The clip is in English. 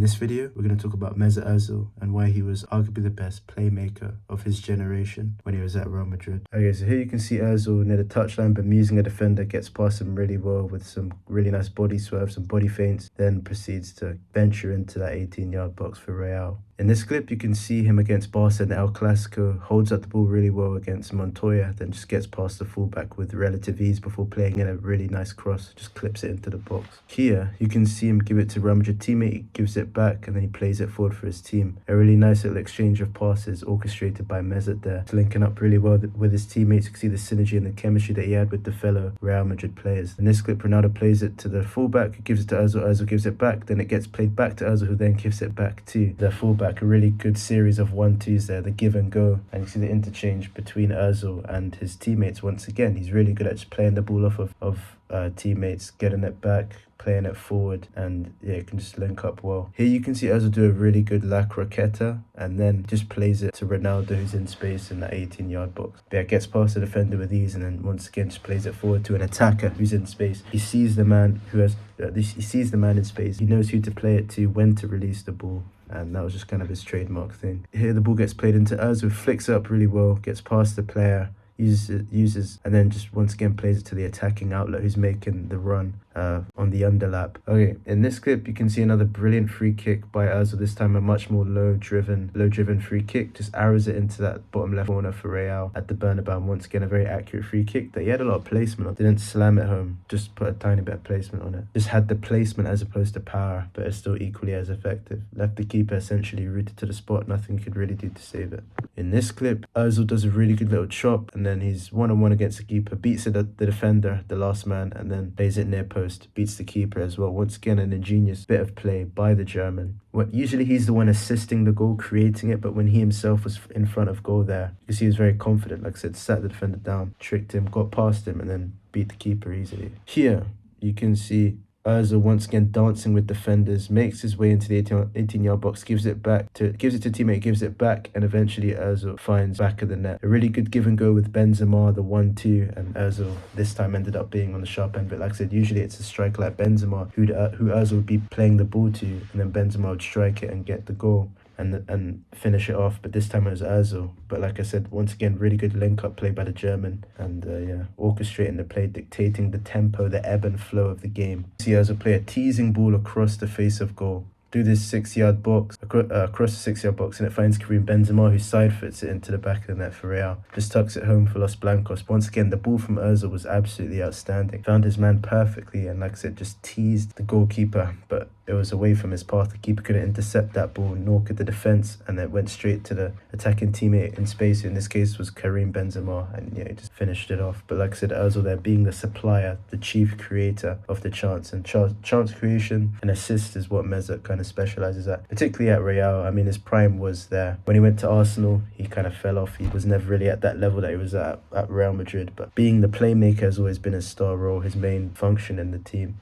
In this video, we're going to talk about Mesut Ozil and why he was arguably the best playmaker of his generation when he was at Real Madrid. Okay, so here you can see Ozil near the touchline, bemusing a defender, gets past him really well with some really nice body swerves, some body feints, then proceeds to venture into that 18-yard box for Real. In this clip, you can see him against Barca in El Clasico, holds up the ball really well against Montoya, then just gets past the fullback with relative ease before playing in a really nice cross, just clips it into the box. Here, you can see him give it to Real Madrid teammate, he gives it back, and then he plays it forward for his team. A really nice little exchange of passes orchestrated by Mesut there, linking up really well with his teammates. You can see the synergy and the chemistry that he had with the fellow Real Madrid players. In this clip, Ronaldo plays it to the fullback, who gives it to Ozil, Ozil gives it back, then it gets played back to Ozil, who then gives it back to the fullback. A really good series of 1-2s there, the give and go, and you see the interchange between Ozil and his teammates. Once again, he's really good at just playing the ball off of teammates, getting it back, playing it forward, and yeah, it can just link up well. Here you can see Ozil do a really good La Croqueta and then just plays it to Ronaldo, who's in space in that 18-yard box. But yeah, gets past the defender with ease, and then once again just plays it forward to an attacker who's in space. He sees the man who has he sees the man in space. He knows who to play it to, when to release the ball, and that was just kind of his trademark thing. Here the ball gets played into Ozil, flicks it up really well, gets past the player, uses and then just once again plays it to the attacking outlet who's making the run on the underlap. Okay, in this clip you can see another brilliant free kick by Ozil, this time a much more low driven free kick, just arrows it into that bottom left corner for Real at the Bernabeu. Once again, a very accurate free kick that he had a lot of placement on, didn't slam it home, just put a tiny bit of placement on it, just had the placement as opposed to power, but it's still equally as effective. Left the keeper essentially rooted to the spot, nothing he could really do to save it. In this clip, Ozil does a really good little chop, and then he's one-on-one against the keeper, beats the defender, the last man, and then plays it near post, beats the keeper as well. Once again, an ingenious bit of play by the German. Usually he's the one assisting the goal, creating it, but when he himself was in front of goal there, you can see he was very confident. Like I said, sat the defender down, tricked him, got past him, and then beat the keeper easily. Here, you can see Ozil once again dancing with defenders, makes his way into the 18-yard box, gives it to teammate, gives it back, and eventually Ozil finds back of the net. A really good give and go with Benzema, the 1-2, and Ozil this time ended up being on the sharp end. But like I said, usually it's a striker like Benzema who Ozil would be playing the ball to, and then Benzema would strike it and get the goal and finish it off, but this time it was Ozil. But like I said, once again, really good link-up play by the German, and yeah, orchestrating the play, dictating the tempo, the ebb and flow of the game. See Ozil play a teasing ball across the face of goal, do this 6-yard box, across the 6-yard box, and it finds Karim Benzema, who side foots it into the back of the net for Real. Just tucks it home for Los Blancos. Once again, the ball from Ozil was absolutely outstanding. Found his man perfectly, and like I said, just teased the goalkeeper, but it was away from his path. The keeper couldn't intercept that ball, nor could the defense, and it went straight to the attacking teammate in space, who in this case was Karim Benzema, and yeah, he just finished it off. But like I said, Ozil there being the supplier, the chief creator of the chance, and chance creation and assist is what Mesut kind of specializes at, particularly at Real. I mean, his prime was there. When he went to Arsenal, he kind of fell off. He was never really at that level that he was at Real Madrid, but being the playmaker has always been his star role, his main function in the team.